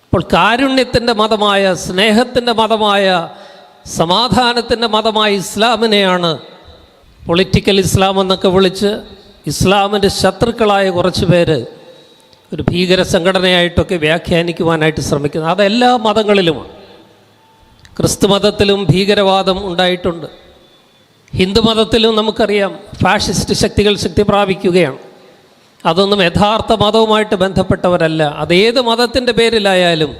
അപ്പോൾ കാരുണ്യത്തിൻ്റെ മതമായ, സ്നേഹത്തിൻ്റെ മതമായ, സമാധാനത്തിൻ്റെ മതമായ ഇസ്ലാമിനെയാണ് പൊളിറ്റിക്കൽ ഇസ്ലാം എന്നൊക്കെ വിളിച്ച് ഇസ്ലാമിൻ്റെ ശത്രുക്കളായ കുറച്ച് പേര് ഒരു ഭീകര സംഘടനയായിട്ടൊക്കെ വ്യാഖ്യാനിക്കുവാനായിട്ട് ശ്രമിക്കുന്നത്. അതെല്ലാ മതങ്ങളിലുമാണ്. ക്രിസ്തു മതത്തിലും ഭീകരവാദം ഉണ്ടായിട്ടുണ്ട്. ഹിന്ദു മതത്തിലും നമുക്കറിയാം ഫാഷിസ്റ്റ് ശക്തികൾ ശക്തി പ്രാപിക്കുകയാണ്. അതൊന്നും യഥാർത്ഥ മതവുമായിട്ട് ബന്ധപ്പെട്ടവരല്ല. അതേത് മതത്തിൻ്റെ പേരിലായാലും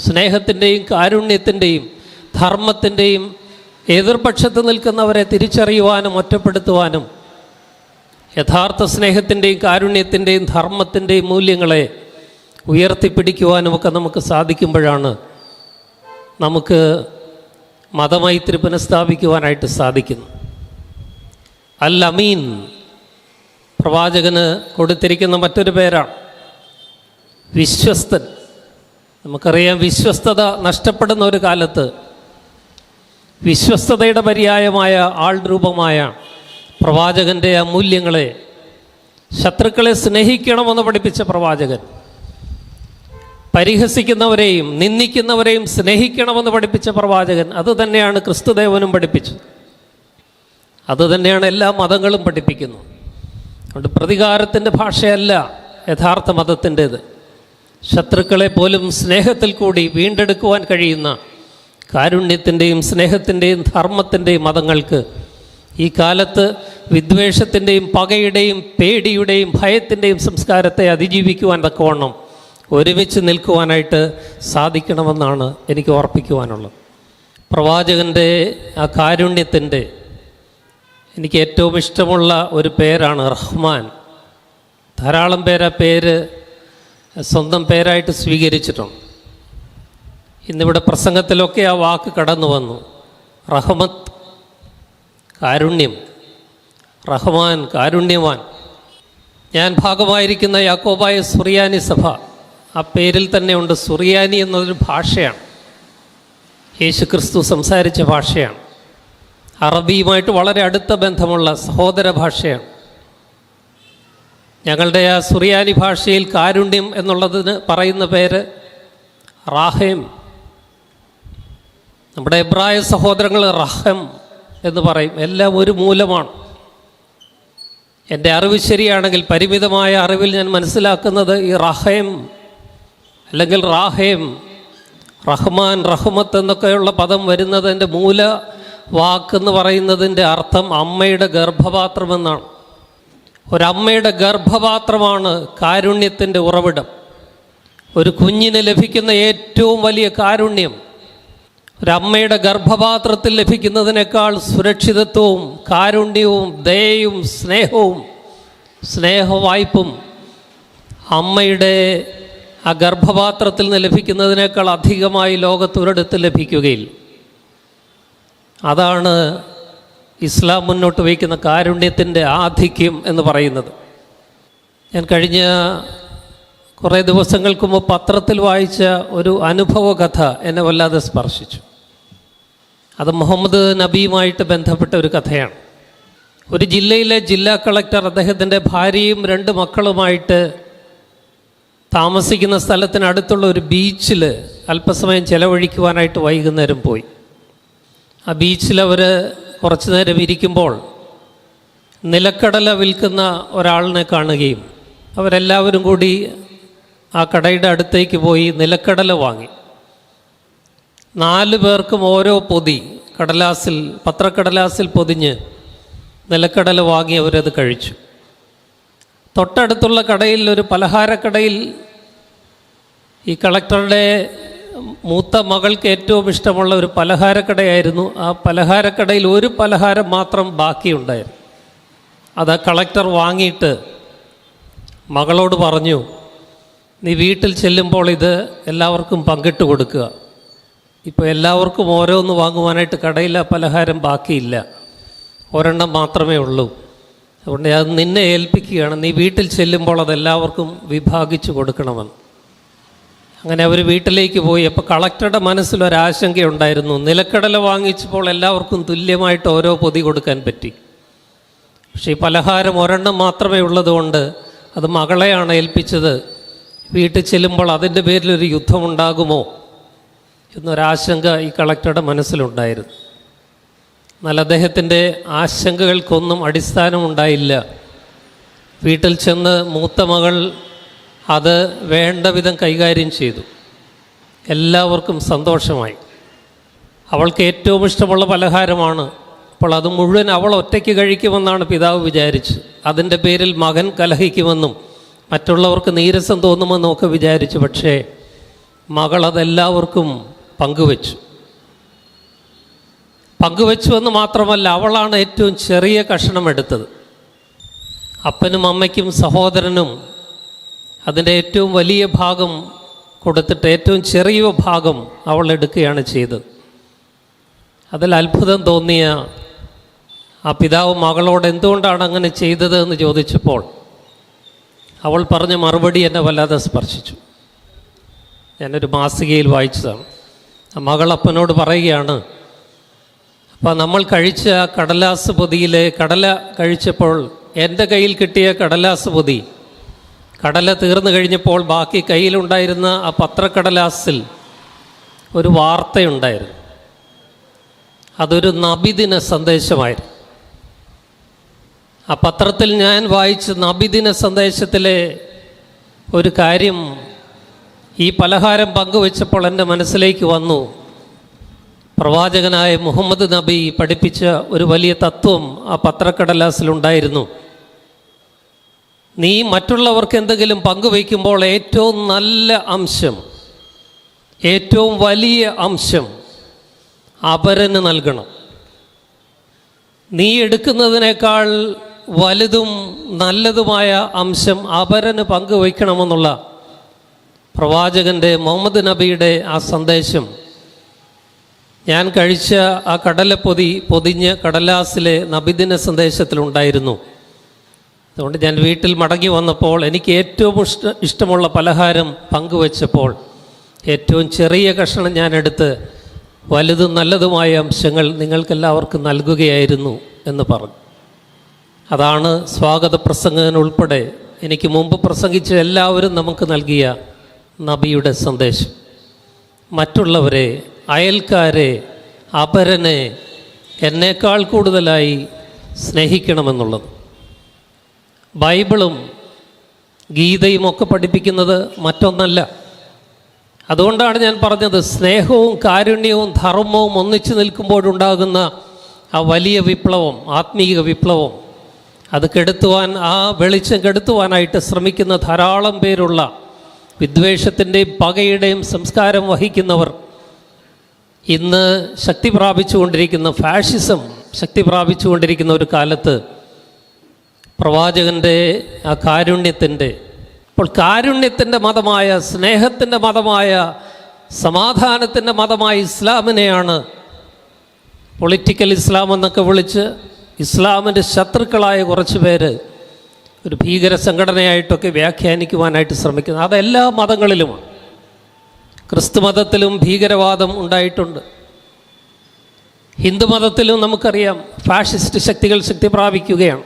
സ്നേഹത്തിൻ്റെയും കാരുണ്യത്തിൻ്റെയും ധർമ്മത്തിൻ്റെയും എതിർപക്ഷത്ത് നിൽക്കുന്നവരെ തിരിച്ചറിയുവാനും ഒറ്റപ്പെടുത്തുവാനും യഥാർത്ഥ സ്നേഹത്തിൻ്റെയും കാരുണ്യത്തിൻ്റെയും ധർമ്മത്തിൻ്റെയും മൂല്യങ്ങളെ ഉയർത്തിപ്പിടിക്കുവാനുമൊക്കെ നമുക്ക് സാധിക്കുമ്പോഴാണ് നമുക്ക് മതമൈത്രി പുനഃസ്ഥാപിക്കുവാനായിട്ട് സാധിക്കുന്നു. അൽ അമീൻ പ്രവാചകന് കൊടുത്തിരിക്കുന്ന മറ്റൊരു പേരാണ് വിശ്വസ്തൻ. നമുക്കറിയാം, വിശ്വസ്തത നഷ്ടപ്പെടുന്ന ഒരു കാലത്ത് വിശ്വസ്തതയുടെ പര്യായമായ ആൾ രൂപമായ പ്രവാചകൻ്റെ ആ മൂല്യങ്ങളെ, ശത്രുക്കളെ സ്നേഹിക്കണമെന്ന് പഠിപ്പിച്ച പ്രവാചകൻ, പരിഹസിക്കുന്നവരെയും നിന്ദിക്കുന്നവരെയും സ്നേഹിക്കണമെന്ന് പഠിപ്പിച്ച പ്രവാചകൻ, അതുതന്നെയാണ് ക്രിസ്തുദേവനും പഠിപ്പിച്ചത്. അതുതന്നെയാണ് എല്ലാ മതങ്ങളും പഠിപ്പിക്കുന്നത്. അതുകൊണ്ട് പ്രതികാരത്തിൻ്റെ ഭാഷയല്ല യഥാർത്ഥ മതത്തിൻ്റേത്. ശത്രുക്കളെ പോലും സ്നേഹത്തിൽ കൂടി വീണ്ടെടുക്കുവാൻ കഴിയുന്ന കാരുണ്യത്തിൻ്റെയും സ്നേഹത്തിൻ്റെയും ധർമ്മത്തിൻ്റെയും മതങ്ങൾക്ക് ഈ കാലത്ത് വിദ്വേഷത്തിൻ്റെയും പകയുടെയും പേടിയുടെയും ഭയത്തിൻ്റെയും സംസ്കാരത്തെ അതിജീവിക്കുവാൻ തക്കവണ്ണം ഒരുമിച്ച് നിൽക്കുവാനായിട്ട് സാധിക്കണമെന്നാണ് എനിക്ക് ഓർപ്പിക്കുവാനുള്ളത്. പ്രവാചകൻ്റെ ആ കാരുണ്യത്തിൻ്റെ എനിക്ക് ഏറ്റവും ഇഷ്ടമുള്ള ഒരു പേരാണ് റഹ്മാൻ. ധാരാളം പേര് ആ പേര് സ്വന്തം പേരായിട്ട് സ്വീകരിച്ചിട്ടുണ്ട്. ഇന്നിവിടെ പ്രസംഗത്തിലൊക്കെ ആ വാക്ക് കടന്നു വന്നു. റഹ്മത്ത്, കാരുണ്യം, റഹ്മാൻ, കാരുണ്യവാൻ. ഞാൻ ഭാഗമായിരിക്കുന്ന യാക്കോബായ സുറിയാനി സഭ, ആ പേരിൽ തന്നെ ഉണ്ട്. സുറിയാനി എന്നതൊരു ഭാഷയാണ്, യേശു ക്രിസ്തു സംസാരിച്ച ഭാഷയാണ്. അറബിയുമായിട്ട് വളരെ അടുത്ത ബന്ധമുള്ള സഹോദര ഭാഷയാണ്. ഞങ്ങളുടെ ആ സുറിയാനി ഭാഷയിൽ കാരുണ്യം എന്നുള്ളതിന് പറയുന്ന പേര് റാഹേം. നമ്മുടെ എബ്രായ സഹോദരങ്ങൾ റഹം എന്ന് പറയും. എല്ലാം ഒരു മൂലമാണ്. എൻ്റെ അറിവ് ശരിയാണെങ്കിൽ, പരിമിതമായ അറിവിൽ ഞാൻ മനസ്സിലാക്കുന്നത്, ഈ റഹേം അല്ലെങ്കിൽ റാഹേം, റഹ്മാൻ, റഹ്മത്ത് എന്നൊക്കെയുള്ള പദം വരുന്നതിൻ്റെ മൂല വാക്കെന്ന് പറയുന്നതിൻ്റെ അർത്ഥം അമ്മയുടെ ഗർഭപാത്രമെന്നാണ്. ഒരമ്മയുടെ ഗർഭപാത്രമാണ് കാരുണ്യത്തിൻ്റെ ഉറവിടം. ഒരു കുഞ്ഞിന് ലഭിക്കുന്ന ഏറ്റവും വലിയ കാരുണ്യം ഒരമ്മയുടെ ഗർഭപാത്രത്തിൽ ലഭിക്കുന്നതിനേക്കാൾ സുരക്ഷിതത്വവും കാരുണ്യവും ദയയും സ്നേഹവും സ്നേഹവായ്പും അമ്മയുടെ ആ ഗർഭപാത്രത്തിൽ നിന്ന് ലഭിക്കുന്നതിനേക്കാൾ അധികമായി ലോകത്തൊരിടത്ത് ലഭിക്കുകയില്ല. അതാണ് ഇസ്ലാം മുന്നോട്ട് വയ്ക്കുന്ന കാരുണ്യത്തിൻ്റെ ആധിക്യം എന്ന് പറയുന്നത്. ഞാൻ കഴിഞ്ഞ കുറേ ദിവസങ്ങൾക്ക് മുമ്പ് പത്രത്തിൽ വായിച്ച ഒരു അനുഭവ കഥ എന്നെ വല്ലാതെ സ്പർശിച്ചു. അത് മുഹമ്മദ് നബിയുമായിട്ട് ബന്ധപ്പെട്ട ഒരു കഥയാണ്. ഒരു ജില്ലയിലെ ജില്ലാ കളക്ടർ അദ്ദേഹത്തിൻ്റെ ഭാര്യയും 2 മക്കളുമായിട്ട് താമസിക്കുന്ന സ്ഥലത്തിനടുത്തുള്ള ഒരു ബീച്ചിൽ അല്പസമയം ചിലവഴിക്കുവാനായിട്ട് വൈകുന്നേരം പോയി. ആ ബീച്ചിൽ അവർ കുറച്ചു നേരം ഇരിക്കുമ്പോൾ നിലക്കടല വിൽക്കുന്ന ഒരാളിനെ കാണുകയും അവരെല്ലാവരും കൂടി ആ കടയുടെ അടുത്തേക്ക് പോയി നിലക്കടല വാങ്ങി. 4 പേർക്കും ഓരോ പൊതി കടലാസിൽ, പത്രക്കടലാസിൽ പൊതിഞ്ഞ് നിലക്കടല വാങ്ങി അവരത് കഴിച്ചു. തൊട്ടടുത്തുള്ള കടയിൽ, ഒരു പലഹാരക്കടയിൽ, ഈ കളക്ടറുടെ മൂത്ത മകൾക്ക് ഏറ്റവും ഇഷ്ടമുള്ള ഒരു പലഹാരക്കടയായിരുന്നു. ആ പലഹാരക്കടയിൽ ഒരു പലഹാരം മാത്രം ബാക്കിയുണ്ടായിരുന്നു. അത് ആ കളക്ടർ വാങ്ങിയിട്ട് മകളോട് പറഞ്ഞു, നീ വീട്ടിൽ ചെല്ലുമ്പോൾ ഇത് എല്ലാവർക്കും പങ്കിട്ട് കൊടുക്കുക. ഇപ്പോൾ എല്ലാവർക്കും ഓരോന്ന് വാങ്ങുവാനായിട്ട് കടയിൽ ആ പലഹാരം ബാക്കിയില്ല, ഒരെണ്ണം മാത്രമേ ഉള്ളൂ. അതുകൊണ്ട് അത് നിന്നെ ഏൽപ്പിക്കുകയാണ്, നീ വീട്ടിൽ ചെല്ലുമ്പോൾ അതെല്ലാവർക്കും വിഭാഗിച്ചു കൊടുക്കണമെന്ന്. അങ്ങനെ അവർ വീട്ടിലേക്ക് പോയി. അപ്പോൾ കളക്ടറുടെ മനസ്സിലൊരാശങ്കയുണ്ടായിരുന്നു. നിലക്കടല വാങ്ങിച്ചപ്പോൾ എല്ലാവർക്കും തുല്യമായിട്ട് ഓരോ പൊതി കൊടുക്കാൻ പറ്റി. പക്ഷേ ഈ പലഹാരം ഒരെണ്ണം മാത്രമേ ഉള്ളതുകൊണ്ട് അത് മകളെയാണ് ഏൽപ്പിച്ചത്. വീട്ടിൽ ചെല്ലുമ്പോൾ അതിൻ്റെ പേരിലൊരു യുദ്ധമുണ്ടാകുമോ എന്നൊരാശങ്ക ഈ കളക്ടറുടെ മനസ്സിലുണ്ടായിരുന്നു. എന്നാൽ അദ്ദേഹത്തിൻ്റെ ആശങ്കകൾക്കൊന്നും അടിസ്ഥാനമുണ്ടായില്ല. വീട്ടിൽ ചെന്ന് മൂത്ത മകൾ അത് വേണ്ട വിധം കൈകാര്യം ചെയ്തു. എല്ലാവർക്കും സന്തോഷമായി. അവൾക്ക് ഏറ്റവും ഇഷ്ടമുള്ള പലഹാരമാണ്. അപ്പോൾ അത് മുഴുവൻ അവൾ ഒറ്റയ്ക്ക് കഴിക്കുമെന്നാണ് പിതാവ് വിചാരിച്ചു. അതിൻ്റെ പേരിൽ മകൻ കലഹിക്കുമെന്നും മറ്റുള്ളവർക്ക് നീരസം തോന്നുമെന്നും ഒക്കെ വിചാരിച്ചു. പക്ഷേ മകൾ അതെല്ലാവർക്കും പങ്കുവെച്ചു എന്ന് മാത്രമല്ല, അവളാണ് ഏറ്റവും ചെറിയ കഷണം എടുത്തത്. അപ്പനും അമ്മയ്ക്കും സഹോദരനും അതിൻ്റെ ഏറ്റവും വലിയ ഭാഗം കൊടുത്തിട്ട് ഏറ്റവും ചെറിയ ഭാഗം അവൾ എടുക്കുകയാണ് ചെയ്തത്. അതിൽ അത്ഭുതം തോന്നിയ ആ പിതാവ് മകളോട് എന്തുകൊണ്ടാണ് അങ്ങനെ ചെയ്തത് എന്ന് ചോദിച്ചപ്പോൾ അവൾ പറഞ്ഞ മറുപടി എന്നെ വല്ലാതെ സ്പർശിച്ചു. ഞാനൊരു മാസികയിൽ വായിച്ചതാണ്. ആ മകൾ അപ്പനോട് പറയുകയാണ്, അപ്പോൾ നമ്മൾ കഴിച്ച കടലാസ് പൊതിയിലെ കടല കഴിച്ചപ്പോൾ എൻ്റെ കയ്യിൽ കിട്ടിയ കടലാസ് പൊതി കടല തീർന്നു കഴിഞ്ഞപ്പോൾ ബാക്കി കയ്യിലുണ്ടായിരുന്ന ആ പത്രക്കടലാസിൽ ഒരു വാർത്തയുണ്ടായിരുന്നു. അതൊരു നബിദിന സന്ദേശമായിരുന്നു. ആ പത്രത്തിൽ ഞാൻ വായിച്ച നബിദിന സന്ദേശത്തിലെ ഒരു കാര്യം ഈ പലഹാരം പങ്കുവെച്ചപ്പോൾ എൻ്റെ മനസ്സിലേക്ക് വന്നു. പ്രവാചകനായ മുഹമ്മദ് നബി പഠിപ്പിച്ച ഒരു വലിയ തത്വം ആ പത്രക്കടലാസിലുണ്ടായിരുന്നു. നീ മറ്റുള്ളവർക്ക് എന്തെങ്കിലും പങ്കുവയ്ക്കുമ്പോൾ ഏറ്റവും നല്ല അംശം, ഏറ്റവും വലിയ അംശം അപരന് നൽകണം. നീ എടുക്കുന്നതിനേക്കാൾ വലുതും നല്ലതുമായ അംശം അപരന് പങ്കുവയ്ക്കണമെന്നുള്ള പ്രവാചകൻ്റെ മുഹമ്മദ് നബിയുടെ ആ സന്ദേശം ഞാൻ കഴിച്ച ആ പൊതിഞ്ഞ കടലാസിലെ നബിദിന സന്ദേശത്തിലുണ്ടായിരുന്നു. അതുകൊണ്ട് ഞാൻ വീട്ടിൽ മടങ്ങി വന്നപ്പോൾ എനിക്ക് ഏറ്റവും ഇഷ്ടമുള്ള പലഹാരം പങ്കുവച്ചപ്പോൾ ഏറ്റവും ചെറിയ കഷണം ഞാനെടുത്ത് വലുതും നല്ലതുമായ അംശങ്ങൾ നിങ്ങൾക്കെല്ലാവർക്കും നൽകുകയായിരുന്നു എന്ന് പറഞ്ഞു. അതാണ് സ്വാഗത പ്രസംഗകനുൾപ്പെടെ എനിക്ക് മുമ്പ് പ്രസംഗിച്ച എല്ലാവരും നമുക്ക് നൽകിയ നബിയുടെ സന്ദേശം. മറ്റുള്ളവരെ, അയൽക്കാരെ, അപരനെ എന്നേക്കാൾ കൂടുതലായി സ്നേഹിക്കണമെന്നുള്ളത്. ബൈബിളും ഗീതയും ഒക്കെ പഠിപ്പിക്കുന്നത് മറ്റൊന്നല്ല. അതുകൊണ്ടാണ് ഞാൻ പറഞ്ഞത്, സ്നേഹവും കാരുണ്യവും ധർമ്മവും ഒന്നിച്ചു നിൽക്കുമ്പോഴുണ്ടാകുന്ന ആ വലിയ വിപ്ലവം, ആത്മീയ വിപ്ലവം, അത് കെടുത്തുവാൻ, ആ വെളിച്ചം കെടുത്തുവാനായിട്ട് ശ്രമിക്കുന്ന ധാരാളം പേരുള്ള വിദ്വേഷത്തിൻ്റെയും പകയുടെയും സംസ്കാരം വഹിക്കുന്നവർ ഇന്ന് ശക്തി പ്രാപിച്ചുകൊണ്ടിരിക്കുന്ന, ഫാഷിസം ശക്തി പ്രാപിച്ചുകൊണ്ടിരിക്കുന്ന ഒരു കാലത്ത് പ്രവാചകൻ്റെ ആ കാരുണ്യത്തിൻ്റെ, അപ്പോൾ കാരുണ്യത്തിൻ്റെ മതമായ, സ്നേഹത്തിൻ്റെ മതമായ, സമാധാനത്തിൻ്റെ മതമായ ഇസ്ലാമിനെയാണ് പൊളിറ്റിക്കൽ ഇസ്ലാം എന്നൊക്കെ വിളിച്ച് ഇസ്ലാമിൻ്റെ ശത്രുക്കളായ കുറച്ച് പേര് ഒരു ഭീകര സംഘടനയായിട്ടൊക്കെ വ്യാഖ്യാനിക്കുവാനായിട്ട് ശ്രമിക്കുന്നത്. അതെല്ലാ മതങ്ങളിലുമാണ്. ക്രിസ്തു മതത്തിലും ഭീകരവാദം ഉണ്ടായിട്ടുണ്ട്. ഹിന്ദു മതത്തിലും നമുക്കറിയാം ഫാഷിസ്റ്റ് ശക്തികൾ ശക്തി പ്രാപിക്കുകയാണ്.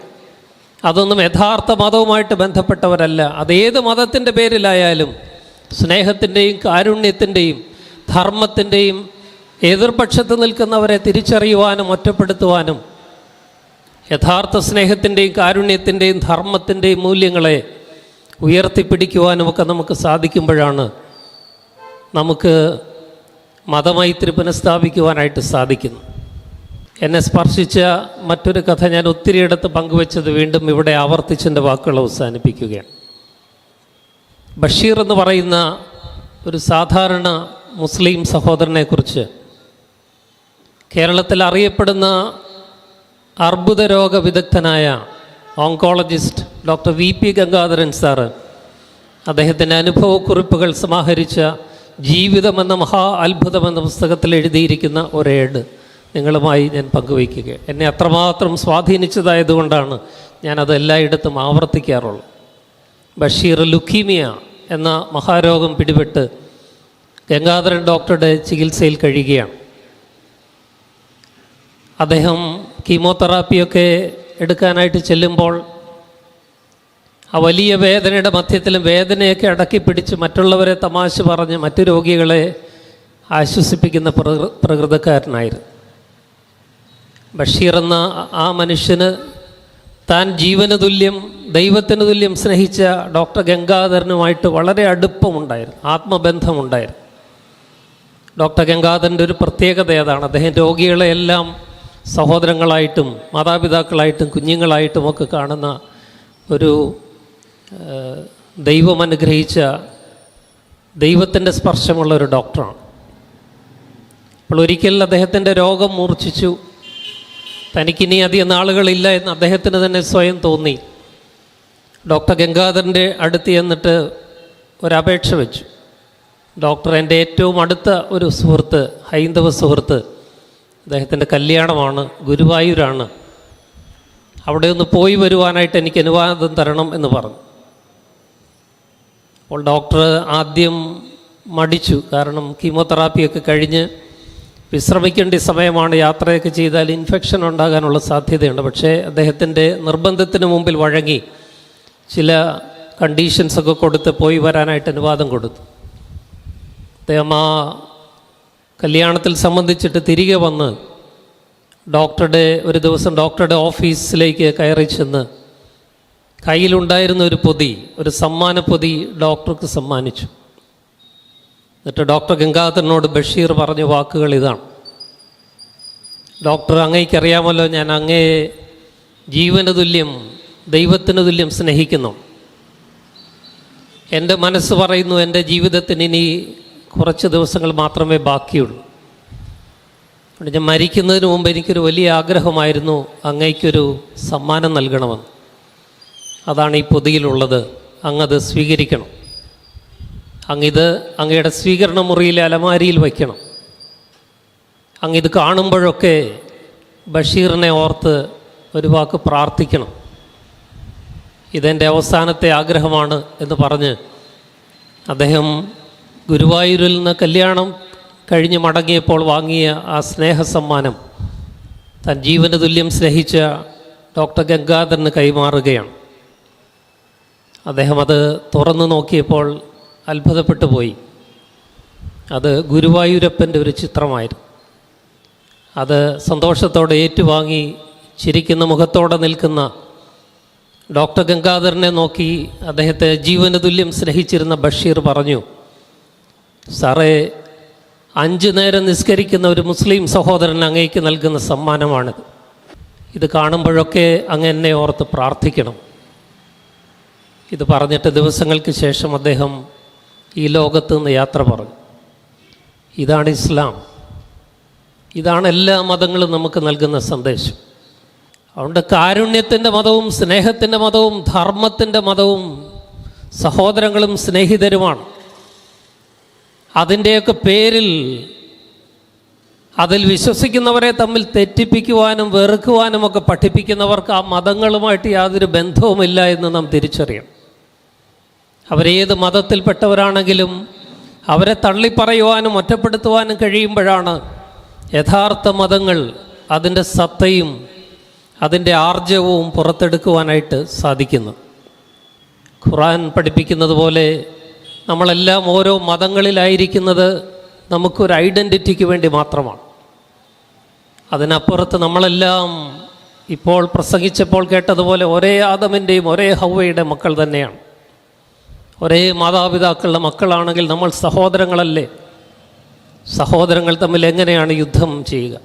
അതൊന്നും യഥാർത്ഥ മതവുമായിട്ട് ബന്ധപ്പെട്ടവരല്ല. അതേത് മതത്തിൻ്റെ പേരിലായാലും സ്നേഹത്തിൻ്റെയും കാരുണ്യത്തിൻ്റെയും ധർമ്മത്തിൻ്റെയും എതിർപക്ഷത്ത് നിൽക്കുന്നവരെ തിരിച്ചറിയുവാനും ഒറ്റപ്പെടുത്തുവാനും യഥാർത്ഥ സ്നേഹത്തിൻ്റെയും കാരുണ്യത്തിൻ്റെയും ധർമ്മത്തിൻ്റെയും മൂല്യങ്ങളെ ഉയർത്തിപ്പിടിക്കുവാനുമൊക്കെ നമുക്ക് സാധിക്കുമ്പോഴാണ് നമുക്ക് മതമൈത്രി പുനഃസ്ഥാപിക്കുവാനായിട്ട് സാധിക്കുന്നു. എന്നെ സ്പർശിച്ച മറ്റൊരു കഥ ഞാൻ ഒത്തിരിയിടത്ത് പങ്കുവെച്ചത് വീണ്ടും ഇവിടെ ആവർത്തിച്ചെൻ്റെ വാക്കുകൾ അവസാനിപ്പിക്കുകയാണ്. ബഷീർ എന്ന് പറയുന്ന ഒരു സാധാരണ മുസ്ലിം സഹോദരനെക്കുറിച്ച് കേരളത്തിൽ അറിയപ്പെടുന്ന അർബുദ രോഗ വിദഗ്ധനായ oncologist doctor VP Gangadharan sir അദ്ദേഹത്തിൻ്റെ അനുഭവക്കുറിപ്പുകൾ സമാഹരിച്ച ജീവിതമെന്ന മഹാ അത്ഭുതമെന്ന പുസ്തകത്തിൽ എഴുതിയിരിക്കുന്ന ഒരേട് നിങ്ങളുമായി ഞാൻ പങ്കുവയ്ക്കുക. എന്നെ അത്രമാത്രം സ്വാധീനിച്ചതായതുകൊണ്ടാണ് ഞാനത് എല്ലായിടത്തും ആവർത്തിക്കാറുള്ളത്. ബഷീർ ലുക്കീമിയ എന്ന മഹാരോഗം പിടിപെട്ട് ഗംഗാധരൻ ഡോക്ടറുടെ ചികിത്സയിൽ കഴിയുകയാണ്. അദ്ദേഹം കീമോതെറാപ്പിയൊക്കെ എടുക്കാനായിട്ട് ചെല്ലുമ്പോൾ ആ വലിയ വേദനയുടെ മധ്യത്തിലും വേദനയൊക്കെ അടക്കി പിടിച്ച് മറ്റുള്ളവരെ തമാശ പറഞ്ഞ് മറ്റു രോഗികളെ ആശ്വസിപ്പിക്കുന്ന പ്രകൃതക്കാരനായിരുന്നു. ബഷീർ എന്ന ആ മനുഷ്യന് താൻ ജീവന് തുല്യം ദൈവത്തിന് തുല്യം സ്നേഹിച്ച ഡോക്ടർ ഗംഗാധരനുമായിട്ട് വളരെ അടുപ്പമുണ്ടായിരുന്നു, ആത്മബന്ധമുണ്ടായിരുന്നു. ഡോക്ടർ ഗംഗാധരൻ്റെ ഒരു പ്രത്യേകത ഏതാണ്? അദ്ദേഹം രോഗികളെയെല്ലാം സഹോദരങ്ങളായിട്ടും മാതാപിതാക്കളായിട്ടും കുഞ്ഞുങ്ങളായിട്ടുമൊക്കെ കാണുന്ന ഒരു ദൈവം അനുഗ്രഹിച്ച ദൈവത്തിൻ്റെ സ്പർശമുള്ള ഒരു ഡോക്ടറാണ്. അപ്പോൾ ഒരിക്കൽ അദ്ദേഹത്തിൻ്റെ രോഗം മൂർച്ഛിച്ചു. തനിക്കിനി അധികം നാളുകളില്ല എന്ന് അദ്ദേഹത്തിന് തന്നെ സ്വയം തോന്നി. ഡോക്ടർ ഗംഗാധരൻ്റെ അടുത്ത് ചെന്നിട്ട് ഒരപേക്ഷ വെച്ചു. ഡോക്ടർ, എൻ്റെ ഏറ്റവും അടുത്ത ഒരു സുഹൃത്ത്, ഹൈന്ദവ സുഹൃത്ത്, അദ്ദേഹത്തിൻ്റെ കല്യാണമാണ്, ഗുരുവായൂരാണ്, അവിടെ ഒന്ന് പോയി വരുവാനായിട്ട് എനിക്ക് അനുവാദം തരണം എന്ന് പറഞ്ഞു. അപ്പോൾ ഡോക്ടർ ആദ്യം മടിച്ചു. കാരണം കീമോതെറാപ്പിയൊക്കെ കഴിഞ്ഞ് വിശ്രമിക്കേണ്ട സമയമാണ്, യാത്രയൊക്കെ ചെയ്താൽ ഇൻഫെക്ഷൻ ഉണ്ടാകാനുള്ള സാധ്യതയുണ്ട്. പക്ഷേ അദ്ദേഹത്തിൻ്റെ നിർബന്ധത്തിന് മുമ്പിൽ വഴങ്ങി ചില കണ്ടീഷൻസൊക്കെ കൊടുത്ത് പോയി വരാനായിട്ട് അനുവാദം കൊടുത്തു. അദ്ദേഹം ആ കല്യാണത്തിൽ സംബന്ധിച്ചിട്ട് തിരികെ വന്ന് ഒരു ദിവസം ഡോക്ടറുടെ ഓഫീസിലേക്ക് കയറി ചെന്ന് കയ്യിലുണ്ടായിരുന്ന ഒരു പൊതി, ഒരു സമ്മാന പൊതി ഡോക്ടർക്ക് സമ്മാനിച്ചു. എന്നിട്ട് ഡോക്ടർ ഗംഗാധരനോട് ബഷീർ പറഞ്ഞ വാക്കുകൾ ഇതാണ്: ഡോക്ടർ, അങ്ങേക്കറിയാമല്ലോ ഞാൻ അങ്ങയെ ജീവന് തുല്യം ദൈവത്തിന് തുല്യം സ്നേഹിക്കുന്നു. എൻ്റെ മനസ്സ് പറയുന്നു എൻ്റെ ജീവിതത്തിന് ഇനി കുറച്ച് ദിവസങ്ങൾ മാത്രമേ ബാക്കിയുള്ളൂ. ഞാൻ മരിക്കുന്നതിന് മുമ്പ് എനിക്കൊരു വലിയ ആഗ്രഹമായിരുന്നു അങ്ങയ്ക്കൊരു സമ്മാനം നൽകണമെന്ന്. അതാണ് ഈ പൊതിയിലുള്ളത്, അങ്ങത് സ്വീകരിക്കണം. അങ്ങിത് അങ്ങയുടെ സ്വീകരണ മുറിയിലെ അലമാരിയിൽ വയ്ക്കണം. അങ്ങിത് കാണുമ്പോഴൊക്കെ ബഷീറിനെ ഓർത്ത് ഒരു വാക്ക് പ്രാർത്ഥിക്കണം. ഇതെൻ്റെ അവസാനത്തെ ആഗ്രഹമാണ് എന്ന് പറഞ്ഞ് അദ്ദേഹം ഗുരുവായൂരിൽ നിന്ന് കല്യാണം കഴിഞ്ഞ് മടങ്ങിയപ്പോൾ വാങ്ങിയ ആ സ്നേഹസമ്മാനം താൻ ജീവന് തുല്യം സ്നേഹിച്ച ഡോക്ടർ ഗംഗാധരന് കൈമാറുകയാണ്. അദ്ദേഹം അത് തുറന്നു നോക്കിയപ്പോൾ അത്ഭുതപ്പെട്ടു പോയി. അത് ഗുരുവായൂരപ്പൻ്റെ ഒരു ചിത്രമായിരുന്നു. അത് സന്തോഷത്തോടെ ഏറ്റുവാങ്ങി ചിരിക്കുന്ന മുഖത്തോടെ നിൽക്കുന്ന ഡോക്ടർ ഗംഗാധരനെ നോക്കി അദ്ദേഹത്തെ ജീവന് തുല്യം സ്നേഹിച്ചിരുന്ന ബഷീർ പറഞ്ഞു, സാറേ, 5 നേരം നിസ്കരിക്കുന്ന ഒരു മുസ്ലിം സഹോദരൻ അങ്ങേക്ക് നൽകുന്ന സമ്മാനമാണിത്. ഇത് കാണുമ്പോഴൊക്കെ അങ്ങ് എന്നെ ഓർത്ത് പ്രാർത്ഥിക്കണം. ഇത് പറഞ്ഞിട്ട് ദിവസങ്ങൾക്ക് ശേഷം അദ്ദേഹം ഈ ലോകത്ത് നിന്ന് യാത്ര പറഞ്ഞു. ഇതാണ് ഇസ്ലാം. ഇതാണ് എല്ലാ മതങ്ങളും നമുക്ക് നൽകുന്ന സന്ദേശം. അതുകൊണ്ട് കാരുണ്യത്തിൻ്റെ മതവും സ്നേഹത്തിൻ്റെ മതവും ധർമ്മത്തിൻ്റെ മതവും സഹോദരങ്ങളും സ്നേഹിതരുമാണ്. അതിൻ്റെയൊക്കെ പേരിൽ അതിൽ വിശ്വസിക്കുന്നവരെ തമ്മിൽ തെറ്റിപ്പിക്കുവാനും വെറുക്കുവാനുമൊക്കെ പഠിപ്പിക്കുന്നവർക്ക് ആ മതങ്ങളുമായിട്ട് യാതൊരു ബന്ധവുമില്ല എന്ന് നാം തിരിച്ചറിയണം. അവരേത് മതത്തിൽപ്പെട്ടവരാണെങ്കിലും അവരെ തള്ളിപ്പറയുവാനും ഒറ്റപ്പെടുത്തുവാനും കഴിയുമ്പോഴാണ് യഥാർത്ഥ മതങ്ങൾ അതിൻ്റെ സത്തയും അതിൻ്റെ ആർജവവും പുറത്തെടുക്കുവാനായിട്ട് സാധിക്കുന്നു. ഖുർആൻ പഠിപ്പിക്കുന്നത് പോലെ നമ്മളെല്ലാം ഓരോ മതങ്ങളിലായിരിക്കുന്നത് നമുക്കൊരു ഐഡൻറ്റിറ്റിക്ക് വേണ്ടി മാത്രമാണ്. അതിനപ്പുറത്ത് നമ്മളെല്ലാം ഇപ്പോൾ പ്രസംഗിച്ചപ്പോൾ കേട്ടതുപോലെ ഒരേ ആദമിൻ്റെയും ഒരേ ഹവ്വയുടെ മക്കൾ തന്നെയാണ്. ഒരേ മാതാപിതാക്കളുടെ മക്കളാണെങ്കിൽ നമ്മൾ സഹോദരങ്ങളല്ലേ? സഹോദരങ്ങൾ തമ്മിൽ എങ്ങനെയാണ് യുദ്ധം ചെയ്യുക?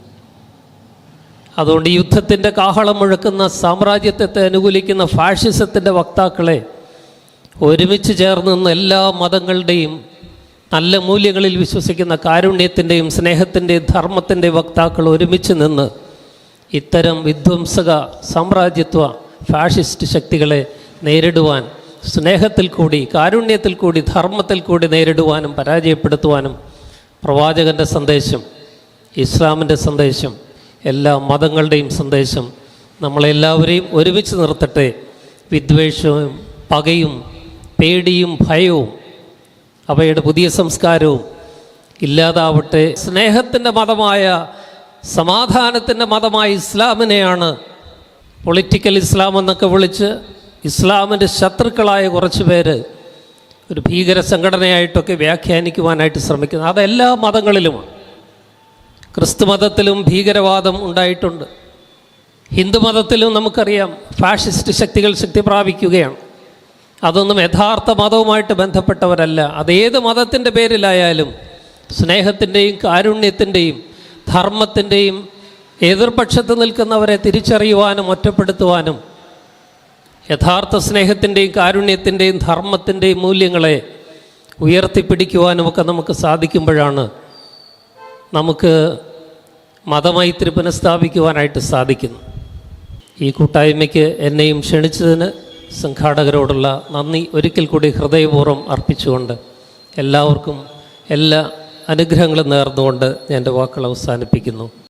അതുകൊണ്ട് യുദ്ധത്തിൻ്റെ കാഹളം മുഴക്കുന്ന സാമ്രാജ്യത്തെ അനുകൂലിക്കുന്ന ഫാഷിസത്തിൻ്റെ വക്താക്കളെ ഒരുമിച്ച് ചേർന്ന് നിന്ന് എല്ലാ മതങ്ങളുടെയും നല്ല മൂല്യങ്ങളിൽ വിശ്വസിക്കുന്ന കാരുണ്യത്തിൻ്റെയും സ്നേഹത്തിൻ്റെയും ധർമ്മത്തിൻ്റെയും വക്താക്കൾ ഒരുമിച്ച് നിന്ന് ഇത്തരം വിധ്വംസക സാമ്രാജ്യത്വ ഫാഷിസ്റ്റ് ശക്തികളെ നേരിടുവാൻ സ്നേഹത്തിൽ കൂടി കാരുണ്യത്തിൽ കൂടി ധർമ്മത്തിൽ കൂടി നേരിടുവാനും പരാജയപ്പെടുത്തുവാനും പ്രവാചകൻ്റെ സന്ദേശം, ഇസ്ലാമിൻ്റെ സന്ദേശം, എല്ലാ മതങ്ങളുടെയും സന്ദേശം നമ്മളെല്ലാവരെയും ഒരുമിച്ച് നിർത്തട്ടെ. വിദ്വേഷവും പകയും പേടിയും ഭയവും അവയുടെ പുതിയ സംസ്കാരവും ഇല്ലാതാവട്ടെ. സ്നേഹത്തിൻ്റെ മതമായ സമാധാനത്തിൻ്റെ മതമായ ഇസ്ലാമിനെയാണ് പൊളിറ്റിക്കൽ ഇസ്ലാം എന്നൊക്കെ വിളിച്ച് ഇസ്ലാമിൻ്റെ ശത്രുക്കളായ കുറച്ച് പേര് ഒരു ഭീകര സംഘടനയായിട്ടൊക്കെ വ്യാഖ്യാനിക്കുവാനായിട്ട് ശ്രമിക്കുന്നത്. അതെല്ലാ മതങ്ങളിലുമാണ്. ക്രിസ്തു മതത്തിലും ഭീകരവാദം ഉണ്ടായിട്ടുണ്ട്. ഹിന്ദു മതത്തിലും നമുക്കറിയാം ഫാഷിസ്റ്റ് ശക്തികൾ ശക്തി പ്രാപിക്കുകയാണ്. അതൊന്നും യഥാർത്ഥ മതവുമായിട്ട് ബന്ധപ്പെട്ടവരല്ല. അതേത് മതത്തിൻ്റെ പേരിലായാലും സ്നേഹത്തിൻ്റെയും കാരുണ്യത്തിൻ്റെയും ധർമ്മത്തിൻ്റെയും എതിർപക്ഷത്ത് നിൽക്കുന്നവരെ തിരിച്ചറിയുവാനും ഒറ്റപ്പെടുത്തുവാനും യഥാർത്ഥ സ്നേഹത്തിൻ്റെയും കാരുണ്യത്തിൻ്റെയും ധർമ്മത്തിൻ്റെയും മൂല്യങ്ങളെ ഉയർത്തിപ്പിടിക്കുവാനുമൊക്കെ നമുക്ക് സാധിക്കുമ്പോഴാണ് നമുക്ക് മതമൈത്രി പുനഃസ്ഥാപിക്കുവാനായിട്ട് സാധിക്കുന്നു. ഈ കൂട്ടായ്മയ്ക്ക് എന്നെയും ക്ഷണിച്ചതിന് സംഘാടകരോടുള്ള നന്ദി ഒരിക്കൽ കൂടി ഹൃദയപൂർവ്വം അർപ്പിച്ചുകൊണ്ട് എല്ലാവർക്കും എല്ലാ അനുഗ്രഹങ്ങളും നേർന്നുകൊണ്ട് ഞാൻ എൻ്റെ വാക്കുകൾ അവസാനിപ്പിക്കുന്നു.